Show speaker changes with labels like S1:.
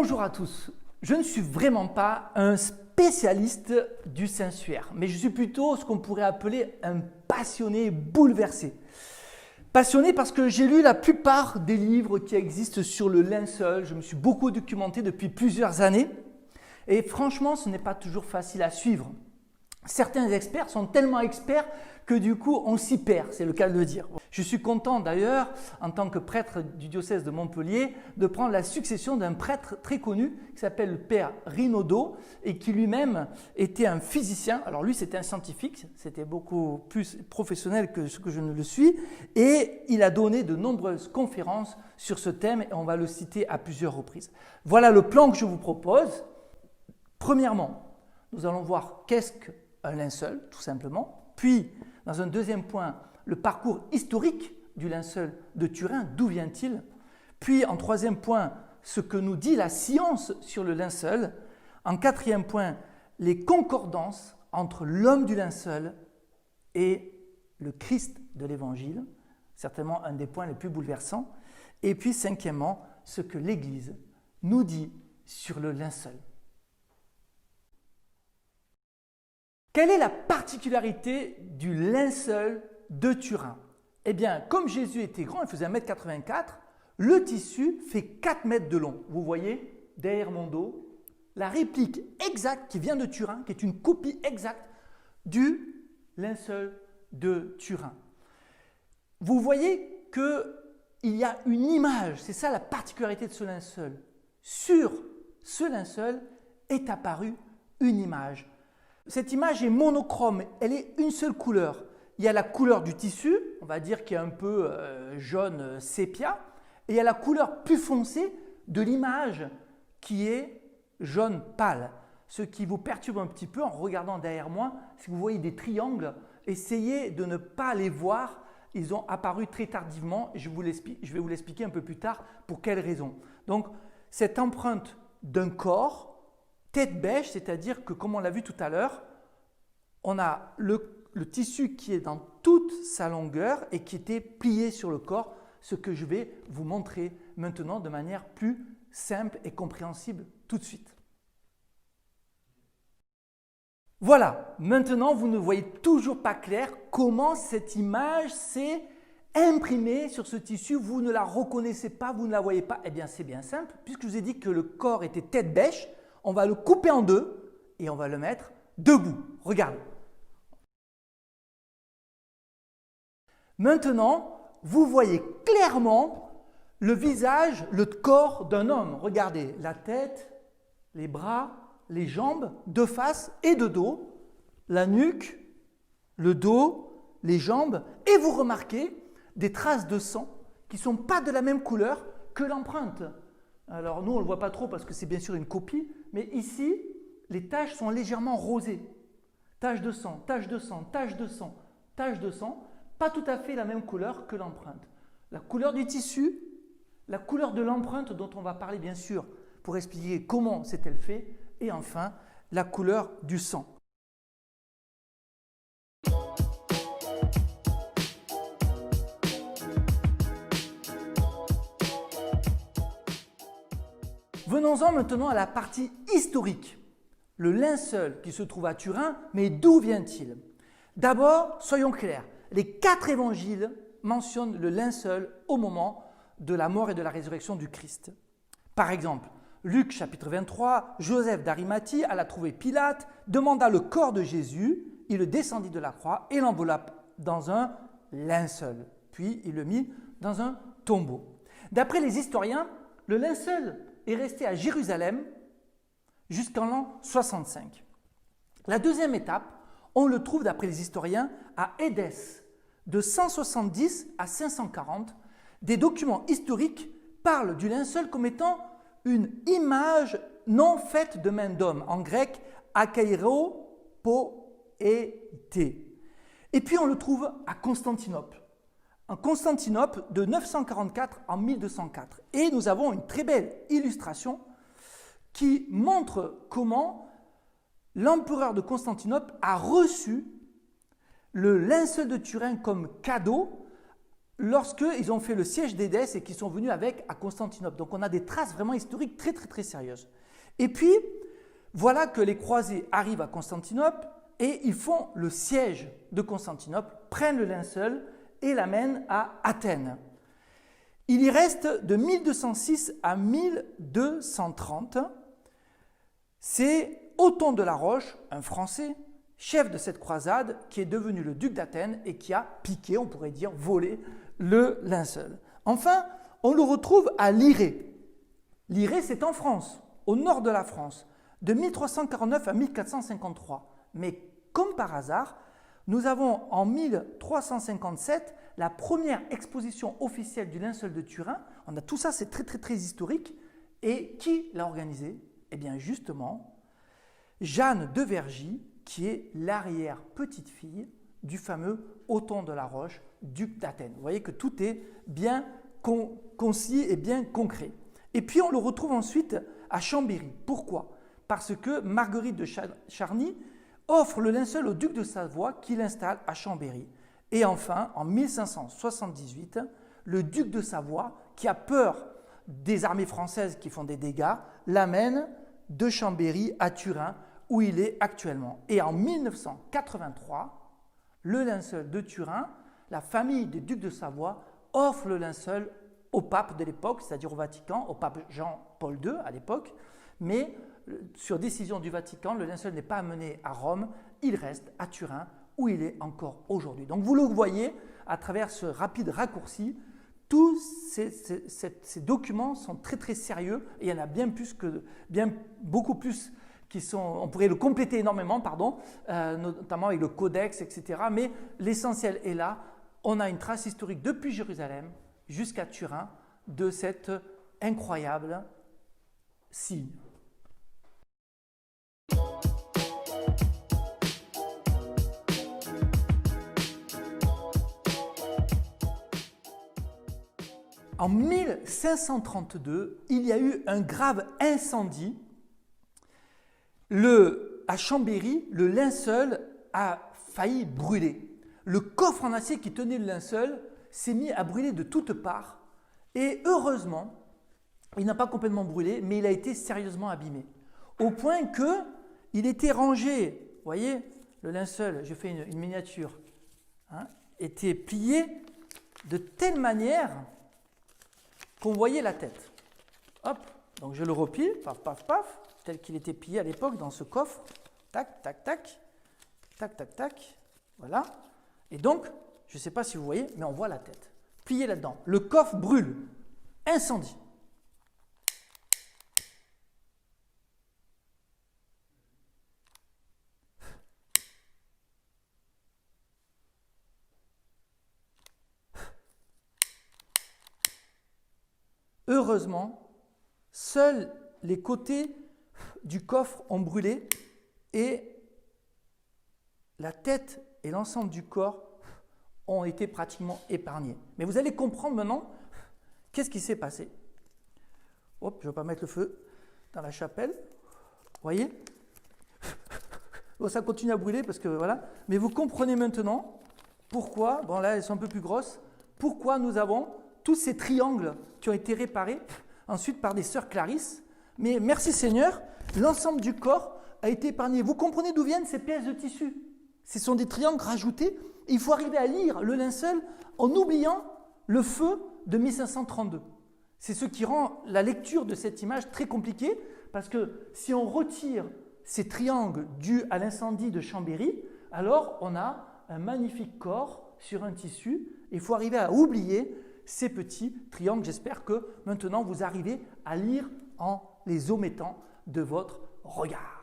S1: Bonjour à tous. Je ne suis vraiment pas un spécialiste du sensuaire, mais je suis plutôt ce qu'on pourrait appeler un passionné bouleversé. Passionné parce que j'ai lu la plupart des livres qui existent sur le linceul. Je me suis beaucoup documenté depuis plusieurs années et franchement, ce n'est pas toujours facile à suivre. Certains experts sont tellement experts que du coup on s'y perd, c'est le cas de le dire. Je suis content d'ailleurs, en tant que prêtre du diocèse de Montpellier, de prendre la succession d'un prêtre très connu qui s'appelle le père Rinaudot et qui lui-même était un physicien. Alors lui c'était un scientifique, c'était beaucoup plus professionnel que ce que je ne le suis et il a donné de nombreuses conférences sur ce thème et on va le citer à plusieurs reprises. Voilà le plan que je vous propose. Premièrement, nous allons voir qu'est-ce qu'un linceul, tout simplement. Puis, dans un deuxième point, le parcours historique du linceul de Turin, d'où vient-il? Puis, en troisième point, ce que nous dit la science sur le linceul. En quatrième point, les concordances entre l'homme du linceul et le Christ de l'Évangile, certainement un des points les plus bouleversants. Et puis, cinquièmement, ce que l'Église nous dit sur le linceul. Quelle est la particularité du linceul de Turin? Eh bien, comme Jésus était grand, il faisait 1,84 m, le tissu fait 4 mètres de long. Vous voyez, derrière mon dos, la réplique exacte qui vient de Turin, qui est une copie exacte du linceul de Turin. Vous voyez qu'il y a une image, c'est ça la particularité de ce linceul. Sur ce linceul est apparue une image. Cette image est monochrome, elle est une seule couleur. Il y a la couleur du tissu, on va dire qui est un peu jaune sépia, et il y a la couleur plus foncée de l'image qui est jaune pâle. Ce qui vous perturbe un petit peu en regardant derrière moi, si vous voyez des triangles, essayez de ne pas les voir. Ils ont apparu très tardivement, et je vais vous l'expliquer un peu plus tard pour quelles raisons. Donc, cette empreinte d'un corps, tête bêche, c'est-à-dire que, comme on l'a vu tout à l'heure, on a le tissu qui est dans toute sa longueur et qui était plié sur le corps, ce que je vais vous montrer maintenant de manière plus simple et compréhensible tout de suite. Voilà, maintenant vous ne voyez toujours pas clair comment cette image s'est imprimée sur ce tissu, vous ne la reconnaissez pas, vous ne la voyez pas. Eh bien c'est bien simple, puisque je vous ai dit que le corps était tête bêche, on va le couper en deux et on va le mettre debout. Regardez. Maintenant, vous voyez clairement le visage, le corps d'un homme. Regardez, la tête, les bras, les jambes, de face et de dos, la nuque, le dos, les jambes. Et vous remarquez des traces de sang qui ne sont pas de la même couleur que l'empreinte. Alors nous, on ne le voit pas trop parce que c'est bien sûr une copie, mais ici, les taches sont légèrement rosées. Taches de sang, taches de sang, taches de sang, taches de sang, pas tout à fait la même couleur que l'empreinte. La couleur du tissu, la couleur de l'empreinte dont on va parler bien sûr pour expliquer comment s'est-elle fait, et enfin, la couleur du sang. Venons-en maintenant à la partie historique. Le linceul qui se trouve à Turin, mais d'où vient-il? D'abord, soyons clairs, les 4 évangiles mentionnent le linceul au moment de la mort et de la résurrection du Christ. Par exemple, Luc chapitre 23, Joseph d'Arimathie alla trouver Pilate, demanda le corps de Jésus, il le descendit de la croix et l'enveloppa dans un linceul, puis il le mit dans un tombeau. D'après les historiens, le linceul est resté à Jérusalem jusqu'en l'an 65. La deuxième étape, on le trouve d'après les historiens à Édesse. De 170 à 540, des documents historiques parlent du linceul comme étant une image non faite de main d'homme, en grec akairo poété. Et puis on le trouve à Constantinople. En Constantinople de 944 en 1204. Et nous avons une très belle illustration qui montre comment l'empereur de Constantinople a reçu le linceul de Turin comme cadeau lorsqu'ils ont fait le siège d'Édesse et qu'ils sont venus avec à Constantinople. Donc on a des traces vraiment historiques très très très sérieuses. Et puis, voilà que les croisés arrivent à Constantinople et ils font le siège de Constantinople, prennent le linceul et l'amènent à Athènes. Il y reste de 1206 à 1230. C'est Othon de la Roche, un Français, chef de cette croisade, qui est devenu le duc d'Athènes et qui a piqué, on pourrait dire, volé le linceul. Enfin, on le retrouve à Lirée. Lirée, c'est en France, au nord de la France, de 1349 à 1453. Mais comme par hasard, nous avons en 1357 la première exposition officielle du linceul de Turin. On a tout ça, c'est très très très historique. Et qui l'a organisé? Eh bien justement, Jeanne de Vergy, qui est l'arrière-petite-fille du fameux Othon de la Roche, duc d'Athènes. Vous voyez que tout est bien concis et bien concret. Et puis on le retrouve ensuite à Chambéry. Pourquoi? Parce que Marguerite de Charny offre le linceul au duc de Savoie qui l'installe à Chambéry. Et enfin, en 1578, le duc de Savoie, qui a peur des armées françaises qui font des dégâts, l'amène de Chambéry à Turin, où il est actuellement. Et en 1983, le linceul de Turin, la famille des ducs de Savoie offre le linceul au pape de l'époque, c'est-à-dire au Vatican, au pape Jean-Paul II à l'époque, mais sur décision du Vatican, le linceul n'est pas amené à Rome, il reste à Turin, où il est encore aujourd'hui. Donc vous le voyez, à travers ce rapide raccourci, tous ces documents sont très très sérieux, et il y en a beaucoup plus qui sont, on pourrait le compléter énormément, notamment avec le codex, etc. Mais l'essentiel est là, on a une trace historique depuis Jérusalem jusqu'à Turin de cet incroyable signe. En 1532, il y a eu un grave incendie. À Chambéry, le linceul a failli brûler. Le coffre en acier qui tenait le linceul s'est mis à brûler de toutes parts. Et heureusement, il n'a pas complètement brûlé, mais il a été sérieusement abîmé. Au point qu'il était rangé, vous voyez, le linceul, je fais une miniature, était plié de telle manière qu'on voyait la tête. Hop, donc je le replie, paf, paf, paf, tel qu'il était plié à l'époque dans ce coffre. Tac, tac, tac, tac, tac, tac, voilà. Et donc, je ne sais pas si vous voyez, mais on voit la tête pliée là-dedans. Le coffre brûle, incendie. Heureusement, seuls les côtés du coffre ont brûlé et la tête et l'ensemble du corps ont été pratiquement épargnés. Mais vous allez comprendre maintenant qu'est-ce qui s'est passé. Hop, je ne vais pas mettre le feu dans la chapelle. Vous voyez? Bon, ça continue à brûler parce que voilà. Mais vous comprenez maintenant pourquoi, bon là elles sont un peu plus grosses, pourquoi nous avons tous ces triangles qui ont été réparés ensuite par des sœurs Clarisse. Mais merci Seigneur, l'ensemble du corps a été épargné. Vous comprenez d'où viennent ces pièces de tissu? Ce sont des triangles rajoutés. Et il faut arriver à lire le linceul en oubliant le feu de 1532. C'est ce qui rend la lecture de cette image très compliquée, parce que si on retire ces triangles dus à l'incendie de Chambéry, alors on a un magnifique corps sur un tissu. Il faut arriver à oublier ces petits triangles. J'espère que maintenant vous arrivez à lire en les omettant de votre regard.